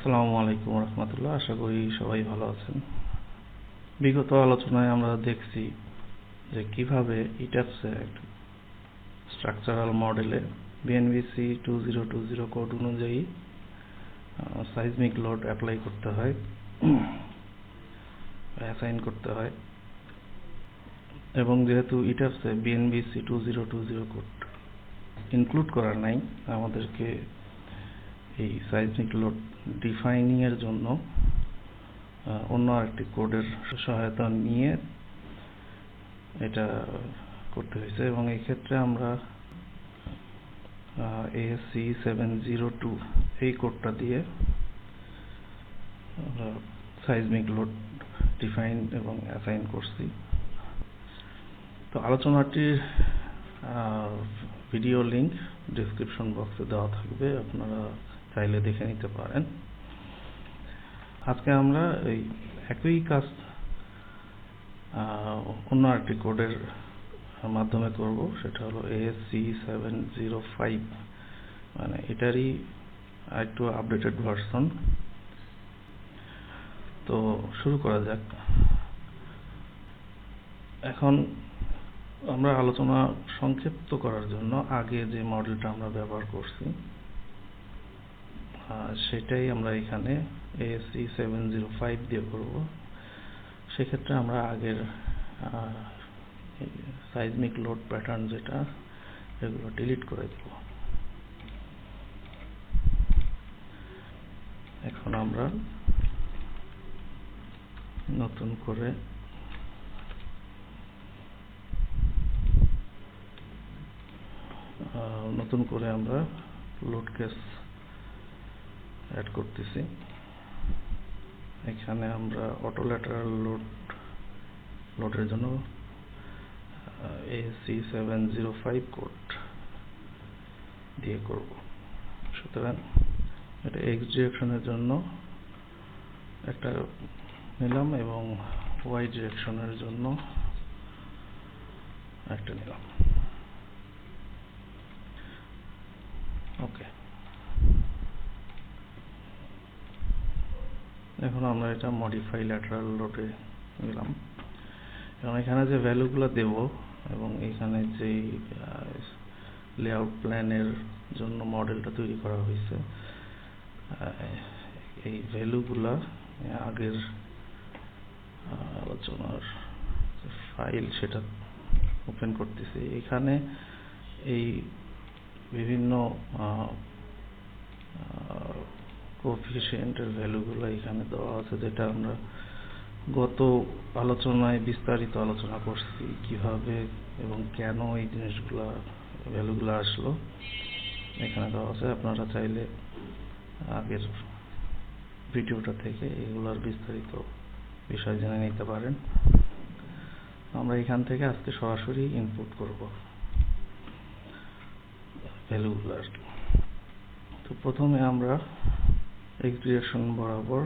আসসালামু আলাইকুম রহমতুল্লাহ। আশা করি সবাই ভালো আছেন। বিগত আলোচনায় আমরা দেখছি যে কিভাবে ইটাপসে একটা স্ট্রাকচারাল মডেলে বিএনবিসি 2020 কোড অনুযায়ী সাইজমিক লোড অ্যাপ্লাই করতে হয়, অ্যাসাইন করতে হয়। এবং যেহেতু ইটাপসে বিএনবিসি 2020 কোড ইনক্লুড করা নাই, আমাদেরকে এই সাইজমিক লোড ডিফাইনিং এর জন্য অন্য আরেকটি কোডের সহায়তা নিয়ে এটা করতে হয়েছে। এবং এই ক্ষেত্রে আমরা ASC 702 এই কোডটা দিয়ে সাইজমিক লোড ডিফাইন এবং অ্যাসাইন করছি। তো আলোচনাটির ভিডিও লিংক ডেসক্রিপশন বক্সে দেওয়া থাকবে, আপনারা চাইলে দেখে নিতে পারেন। আজকে আমরা এই একই কাজ অন্য একটি কোডের মাধ্যমে করব, সেটা হলো ASC 705, মানে এটারই একটু আপডেটেড ভার্সন। তো শুরু করা যাক। এখন আমরা আলোচনা সংক্ষিপ্ত করার জন্য আগে যে মডেলটা আমরা ব্যবহার করছি সেটাই আমরা এখানে ASC 705 দিয়ে করব। সেক্ষেত্রে আমরা আগের সাইজমিক লোড প্যাটার্ন যেটা, এগুলো ডিলিট করে দেব। এখন আমরা নতুন করে আমরা লোড কেস অ্যাড করতেছি। এখানে আমরা অটো ল্যাটারাল লোডের জন্য ASC 705 কোড দিয়ে করব। সুতরাং এটা এক্স ডিরেকশনের জন্য একটা নিলাম এবং ওয়াই ডিরেকশনের জন্য একটা নিলাম। ওকে, এখন আমরা এটা মডিফাই ল্যাটারাল লোডে নিলাম। এবং এখানে যে ভ্যালুগুলো দেব এবং এখানে যে লেআউট প্ল্যানের জন্য মডেলটা তৈরি করা হয়েছে, এই ভ্যালুগুলা আগের আলোচনার ফাইল সেটা ওপেন করতেছি। এখানে এই বিভিন্ন কোএফিসিয়েন্টের ভ্যালুগুলো এখানে দেওয়া আছে, যেটা আমরা গত আলোচনায় বিস্তারিত আলোচনা করছি, কিভাবে এবং কেন এই জিনিসগুলা ভ্যালুগুলো আসলো এখানে দেওয়া আছে। আপনারা চাইলে আগের ভিডিওটা থেকে এগুলোর বিস্তারিত বিষয় জেনে নিতে পারেন। আমরা এখান থেকে আজকে সরাসরি ইনপুট করব ভ্যালুগুলার। তো প্রথমে আমরা এক্স ডিরেকশন বরাবর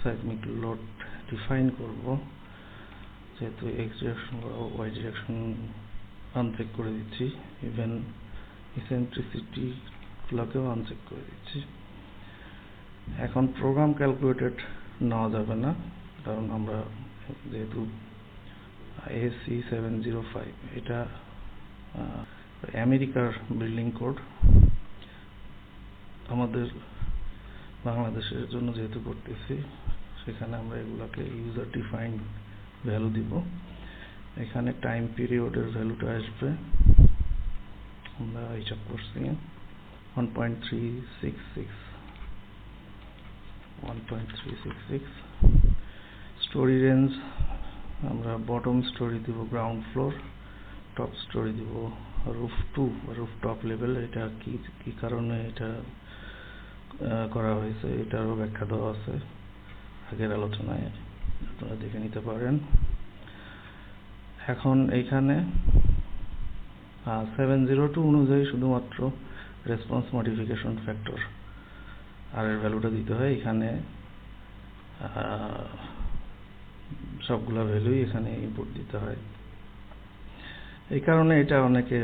সাইজমিক লোড ডিফাইন করব। যেহেতু এক্স ডিরেকশন বরাবর ওয়াই ডিরেকশন আনচেক করে দিচ্ছি, ইভেন ইসেন্ট্রিসিটি গুলোকেও আনচেক করে দিচ্ছি। এখন প্রোগ্রাম ক্যালকুলেটেড নেওয়া যাবে না, কারণ আমরা যেহেতু ASC 705 এটা আমেরিকার বিল্ডিং কোড, আমাদের বাংলাদেশের জন্য যেহেতু করতেছি, সেখানে আমরা এগুলাকে ইউজার ডিফাইন্ড ভ্যালু দিব। এখানে টাইম পিরিয়ডের ভ্যালুটা আসবে, আমরা হিসাব করছি 1.366। স্টোরি রেঞ্জ আমরা বটম স্টোরি দিব গ্রাউন্ড ফ্লোর, টপ স্টোরি দিব রুফ 2 রুফ টপ লেভেল। এটা কি কারণে এটা করা হয়েছে এটারও ব্যাখ্যা দেওয়া আছে আগের আলোচনায়, আপনারা দেখে নিতে পারেন। এখন এইখানে 702 অনুযায়ী শুধুমাত্র রেসপন্স মডিফিকেশন ফ্যাক্টর আর এর ভ্যালুটা দিতে হয়। এখানে সবগুলা ভ্যালুই এখানে ইনপুট দিতে হয়। এই কারণে এটা অনেকে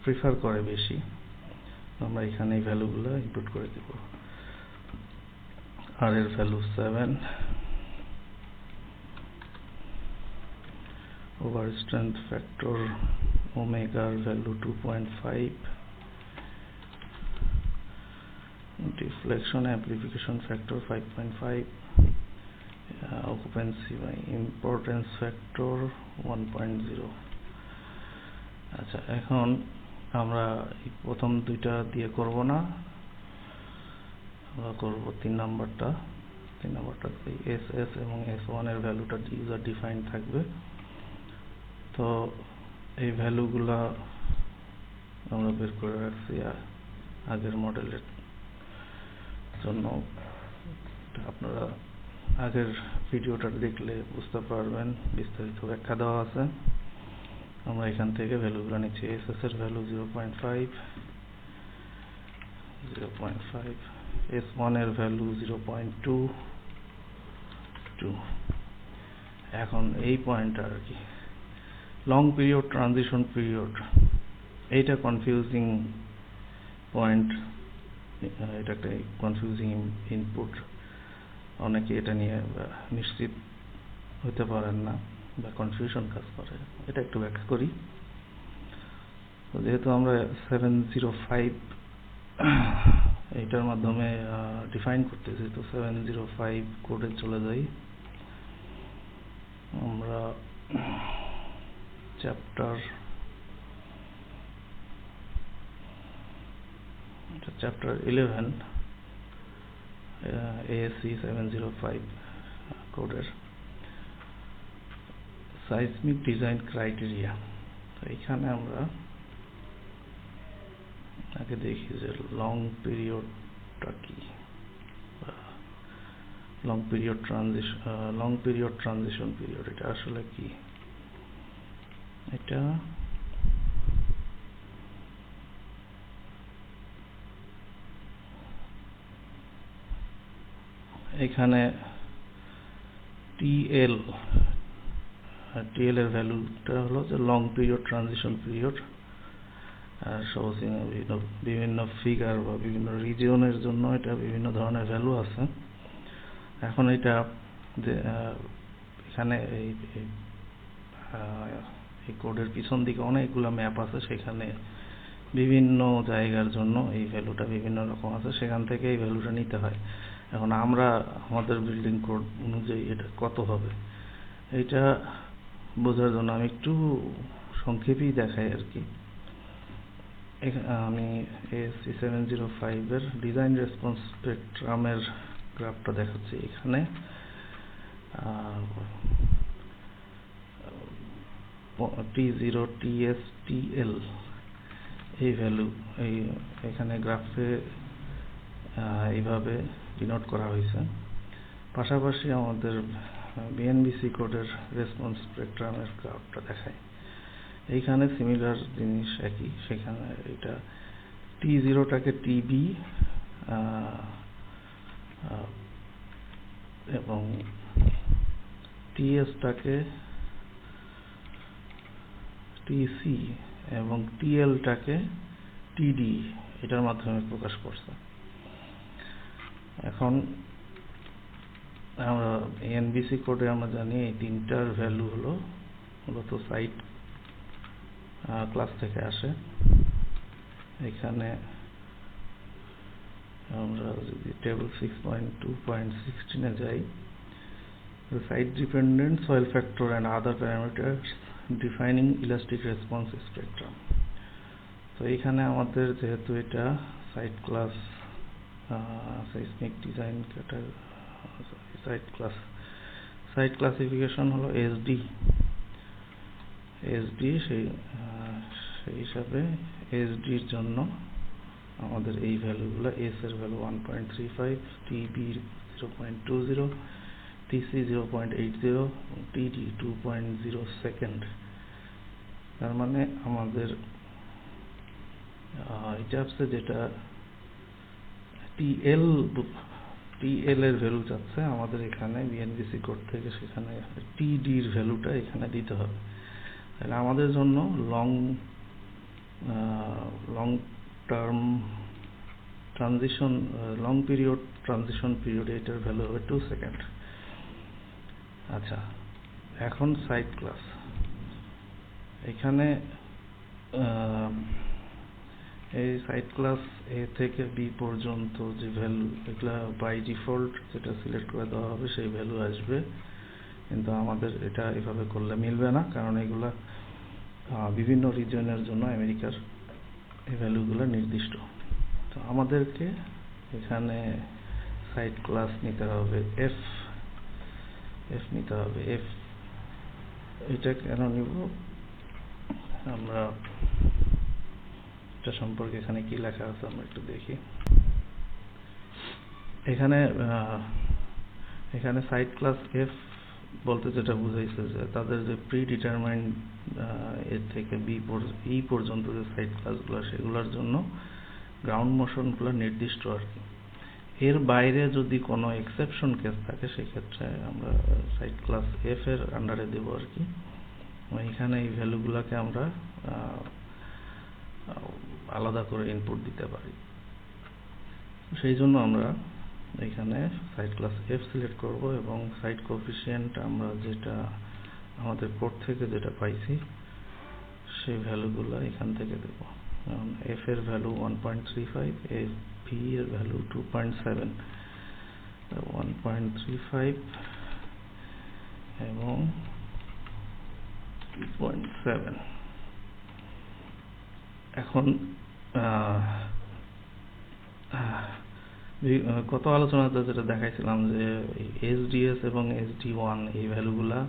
প্রিফার করে বেশি। আমরা এখানে এই ভ্যালুগুলো ইনপুট করে দেব। আর এর ভ্যালু 7, ওভার স্ট্রেংথ ফ্যাক্টর ওমেগার value 2.5, deflection amplification factor 5.5, occupancy by importance factor 1.0। আচ্ছা, এখন আমরা এই প্রথম দুইটা দিয়ে করব না, আমরা করব 3 নাম্বারটা। 3 নাম্বারটাতে SS এবং S1 এর ভ্যালুটা ইউজার ডিফাইন্ড থাকবে। তো এই ভ্যালুগুলা আমরা বের করে রাখছি আগের মডেলের জন্য। আপনারা আগের ভিডিওটা দেখলে বুঝতে পারবেন, বিস্তারিত ব্যাখ্যা দেওয়া আছে। আমরা এখান থেকে ভ্যালুগুলো নিচ্ছি। SS এর ভ্যালু 0.5, S1 এর ভ্যালু 0.2। এখন এই পয়েন্টটা আর কি লং পিরিয়ড, ট্রানজিশন পিরিয়ড, এইটা কনফিউজিং পয়েন্ট। এটা একটা কনফিউজিং ইনপুট, অনেকে এটা নিয়ে নিশ্চিত হতে পারেন না বা কনফিউশন কাজ করে। এটা একটু ব্যাখ্যা করি। তো যেহেতু আমরা 705 এইটার মাধ্যমে ডিফাইন করতেছি, তো 705 কোডে চলে যাই। আমরা চ্যাপ্টার 11 ASC 705 কোডের সাইসমিক ডিজাইন ক্রাইটেরিয়া। তো এখানে আমরা আগে দেখি যে লং পিরিয়ডটা কি, লং পিরিয়ড ট্রানজিশন পিরিয়ড এটা আসলে কি। এটা এখানে TL এর ভ্যালুটা হলো যে লং পিরিয়ড ট্রানজিশন পিরিয়ড। আর বিভিন্ন ফিগার বা বিভিন্ন রিজিয়নের জন্য এটা বিভিন্ন ধরনের ভ্যালু আছে। এখন এটা এখানে এই কোডের পিছন দিকে অনেকগুলো ম্যাপ আছে, সেখানে বিভিন্ন জায়গার জন্য এই ভ্যালুটা বিভিন্ন রকম আছে, সেখান থেকে এই ভ্যালুটা নিতে হয়। এখন আমরা আমাদের বিল্ডিং কোড অনুযায়ী এটা কত হবে এইটা বোঝার জন্য আমি একটু সংক্ষেপেই দেখাই আর কি। আমি ASC 705 এর ডিজাইন রেসপন্স স্পেকট্রামের গ্রাফটা দেখাচ্ছি। এখানে T0, TS, TL এই ভ্যালু এখানে গ্রাফে এইভাবে ডিনোট করা হয়েছে। পাশাপাশি আমাদের BNBC কোডের রেসপন্স স্পেকট্রামের গ্রাফটা দেখায়। এইখানে সিমিলার জিনিস একই, সেখানে এটা T0টাকে TB এবং TSটাকে TC এবং TLটাকে TD এটার মাধ্যমে প্রকাশ করছে। এখন আমরা NBC কোডে আমরা জানি এই তিনটার ভ্যালু হলো মূলত সাইট ক্লাস থেকে আসে। এখানে আমরা যদি টেবিল 6.2.16 যাই, the site dependent soil factor and other parameters defining elastic response spectrum। তো এখানে আমাদের যেহেতু এটা site class seismic design site classification হলো SD সেই হিসাবে SD এর জন্য আমাদের এই ভ্যালুগুলো S এর value 1.35, TB 0.20, TC 0.80, TD 2.0 second. তার মানে আমাদের এটা যেটা TL এর ভ্যালু যাচ্ছে আমাদের এখানে BNBC কোড থেকে, সেখানে TD এর ভ্যালুটা এখানে দিতে হবে। তাহলে আমাদের জন্য long term transition long period transition period এটার ভ্যালু হবে 2 সেকেন্ড। আচ্ছা, এখন সাইড ক্লাস, এখানে এই সাইড ক্লাস এ থেকে বি পর্যন্ত যে ভ্যালু, এগুলা বাই ডিফল্ট যেটা সিলেক্ট করে দেওয়া হবে সেই ভ্যালু আসবে, কিন্তু আমাদের এটা এভাবে করলে মিলবে না, কারণ এগুলা বিভিন্ন রিজনের জন্য আমেরিকার এই ভ্যালুগুলো নির্দিষ্ট। তো আমাদেরকে এখানে সাইড ক্লাস নিতে হবে এফ নিতে হবে। এফ এটা কেন নিব, আমরা এটা সম্পর্কে এখানে কি লেখা আছে আমরা একটু দেখি। এখানে সাইড ক্লাস এফ বলতে যেটা বুঝাইছে যে তাদের যে প্রি ডিটারমাইন্ড এর থেকে ই পর্যন্ত যে সাইড ক্লাসগুলো সেগুলোর জন্য গ্রাউন্ড মোশনগুলো নির্দিষ্ট আর কি। এর বাইরে যদি কোনো এক্সেপশন কেস থাকে সেক্ষেত্রে আমরা সাইড ক্লাস এফ এর আন্ডারে দেব আর কি। এখানে এই ভ্যালুগুলোকে আমরা আলাদা করে ইনপুট দিতে পারি, সেই জন্য আমরা এখানে সাইড ক্লাস এফ সিলেক্ট করব এবং সাইড কোএফিসিয়েন্ট আমরা যেটা আমাদের কোড থেকে যেটা পাইছি সেই ভ্যালুগুলো এখান থেকে দেব। এফ এর ভ্যালু 1.35, এফ ভি এর ভ্যালু 2.7, 1.35 এবং 2.7। এখন গত আলোচনাতে যেটা দেখাইছিলাম যে এসডিএস এবং এসডি1 এই ভ্যালুগুলা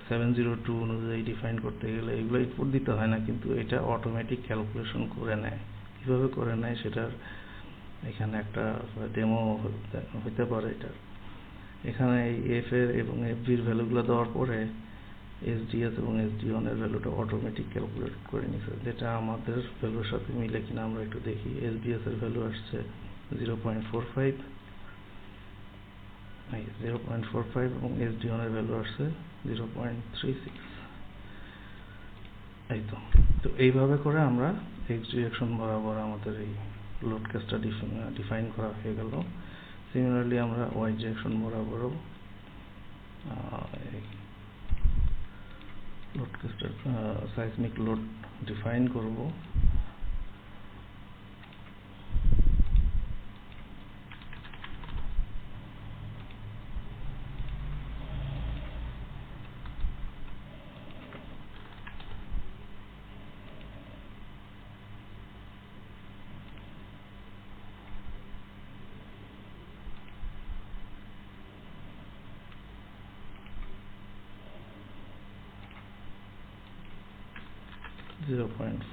702 অনুযায়ী ডিফাইন করতে গেলে এগুলো ইনপুট দিতে হয় না, কিন্তু এটা অটোমেটিক ক্যালকুলেশন করে নেয়। কিভাবে করে নেয় সেটার এখানে একটা ডেমো হইতে পারে। এখানে এই এফ এর এবং এফ বির ভ্যালুগুলো দেওয়ার পরে এসডিএস এবং এসডি1 এর ভ্যালুটা অটোমেটিক ক্যালকুলেট করে নিছে, যেটা আমাদের ভ্যালুর সাথে মিলে কিনা আমরা একটু দেখি। এসডিএস এর ভ্যালু আসছে 0.45 এবং এসডি1 এর ভ্যালু আসছে 0.36। এই তো এইভাবে করে আমরা এক্স ডিরেকশন বরাবর আমাদের এই লোড কেসটা ডিফাইন করা হয়ে গেল। সিমিলারলি আমরা ওয়াই ডিরেকশন বরাবরও লোড কেসটার সাইসমিক লোড ডিফাইন করব।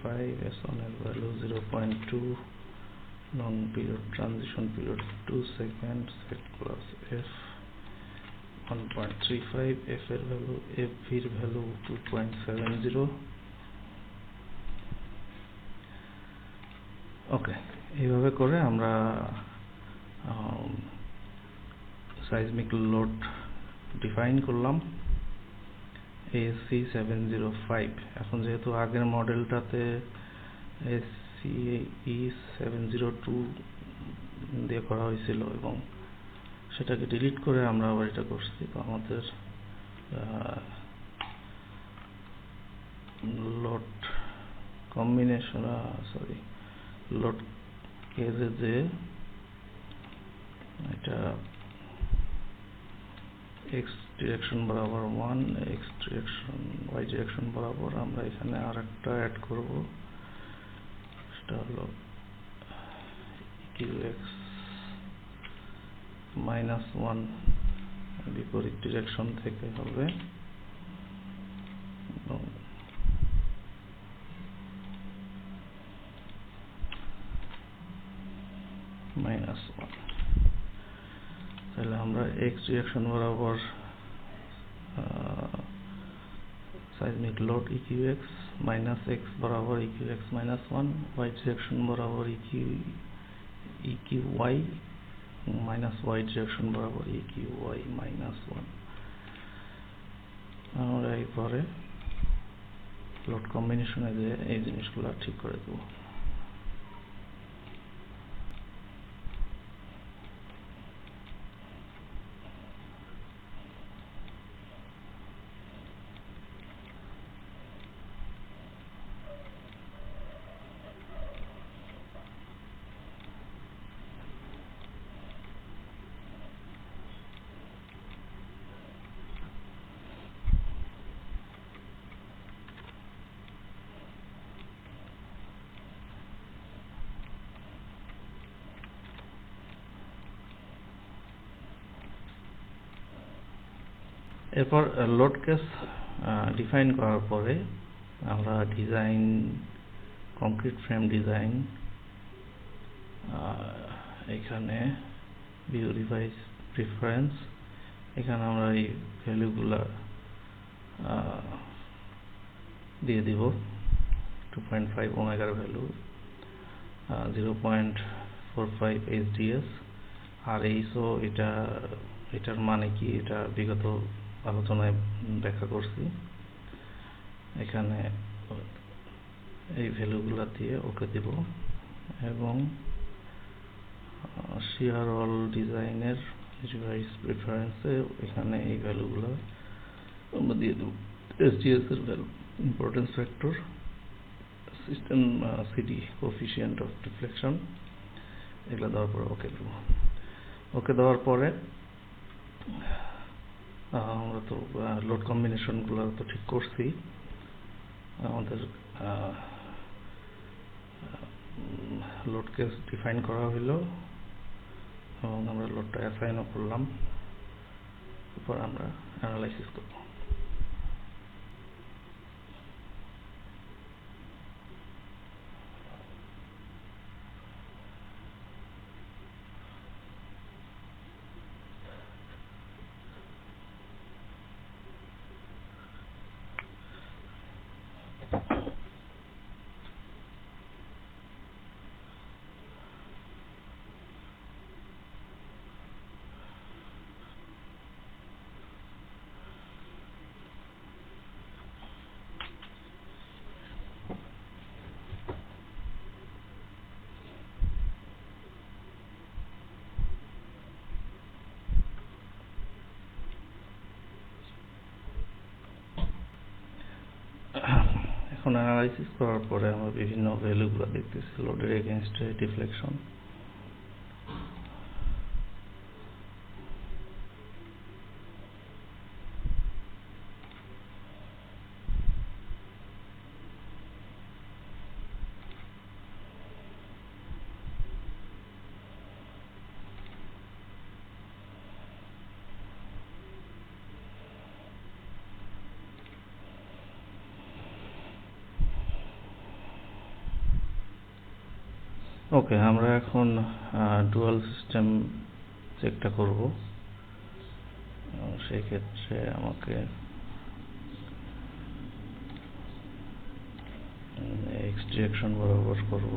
.5 S1 এর value 0.2, long period transition period 2 second, site class F 1.35, F এর ভ্যালু, F এর ভ্যালু 2.70। ওকে, এইভাবে করে আমরা সাইসমিক লোড ডিফাইন করলাম ASC 705। এখন যেহেতু আগের মডেলটাতে SCE 702 দিয়ে করা হয়েছিল এবং সেটাকে ডিলিট করে আমরা আবার এটা করছি, তো আমাদের লোড কম্বিনেশন লোড কেসে যে এটা এক্স ডিরেকশন বরাবর 1, এক্স ডিরেকশন ওয়াই ডিরেকশন বরাবর আমরা এখানে আর একটা অ্যাড করব, সেটা হলো EQX -1 বিপরীত ডিরেকশন থেকে হবে এবং -1। তাহলে আমরা এক্স ডিরেকশন বরাবর সাইসমিক লোড EQX -x বরাবর EQX -1, ওয়াই ডিরেকশন বরাবর EQY -y ডিরেকশন বরাবর EQY -1। আমরা এরপরে লোড কম্বিনেশনে যে এই জিনিসগুলো ঠিক করে দেব। এরপর লোড কেস ডিফাইন করার পরে আমরা ডিজাইন, কংক্রিট ফ্রেম ডিজাইন, এখানে ভিউ ডিভাইস প্রিফারেন্স, এখানে আমরা এই ভ্যালুগুলা দিয়ে দিব। 2.5 ওমেগার ভ্যালু, 0.45 HDS, আর এইসো এটার মানে কি এটা বিগত আলোচনায় ব্যাখ্যা করছি। এখানে এই ভ্যালুগুলা দিয়ে ওকে দিব এবং শিয়ার অল ডিজাইনের ডিভাইস প্রিফারেন্সে এখানে এই ভ্যালুগুলো আমরা দিয়ে দেব। SGS এর value, importance factor, system CD, coefficient of deflection, এগুলো দেওয়ার পরে ওকে দেব। ওকে দেওয়ার পরে আমরা তো লোড কম্বিনেশনগুলো তো ঠিক করছি। আমাদের লোড কেস ডিফাইন করা হইলো এবং আমরা লোডটা অ্যাসাইনও করলাম। এরপর আমরা অ্যানালাইসিস করব। এখন অ্যানালাইসিস করার পরে আমরা বিভিন্ন ভ্যালুগুলো দেখতেছি লোডের এগেইনস্টে ডিফ্লেকশন। ওকে, আমরা এখন ডুয়াল সিস্টেম চেকটা করব। সেই ক্ষেত্রে আমাকে এক্স ডিরেকশন বরাবর করব।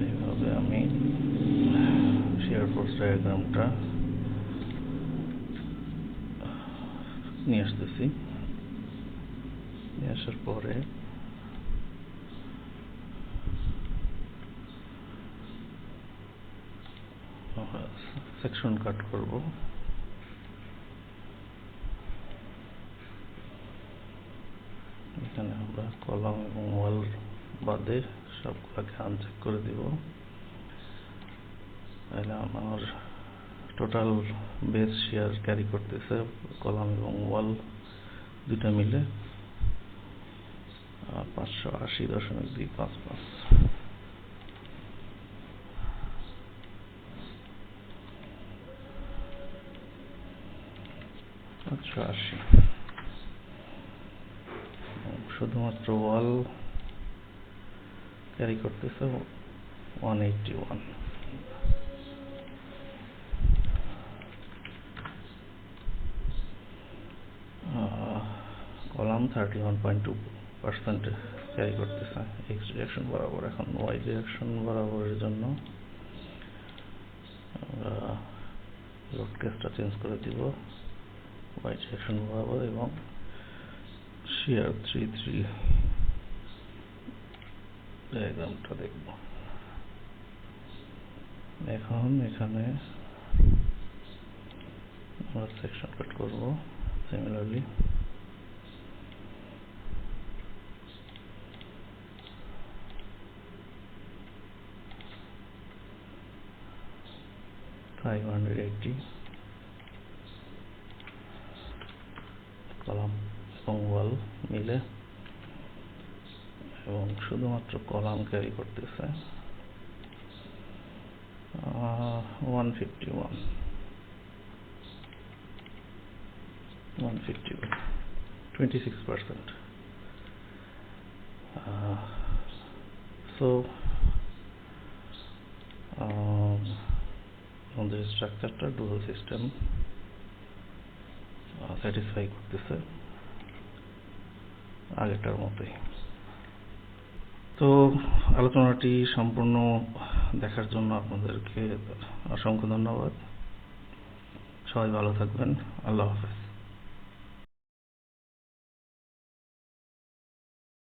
এইভাবে আমি শিয়ার ফোর্স ডায়াগ্রামটা নিয়ে আসতেছি। নিয়ে আসার পরে সেকশন কাট করব। এখানে আমরা কলাম এবং ওয়াল বাদে সবগুলোকে আনচেক করে দিব। তাহলে আমার টোটাল বেস শিয়ার ক্যারি করতেছে কলাম এবং ওয়াল দুটা মিলে 580.255। 580। শুধুমাত্র ওয়াল ক্যারি করতেছে 181। কলাম 31.2% ক্যারি করতেছে এক্স ডিরেকশন বরাবর। এখন ওয়াই ডিরেকশন বরাবরের জন্য আমরা লোড কেসটা চেঞ্জ করে দিব ওয়াই ডিরেকশন বরাবর এবং শিয়ার 3.3 ডায়াগ্রামটা দেখব। এখন এখানে আমরা সেকশন কাট করব। সিমিলারলি কলাম এবং ওয়াল মিলে এবং শুধুমাত্র কলাম ক্যারি করতেছে 151। 151, 26%. So আমাদের স্ট্রাকচারটা ডুয়াল সিস্টেম স্যাটিসফাই করতেছে আগেরটার মতোই। তো আলোচনাটি সম্পূর্ণ দেখার জন্য আপনাদেরকে অসংখ্য ধন্যবাদ। সবাই ভালো থাকবেন। আল্লাহ হাফেজ।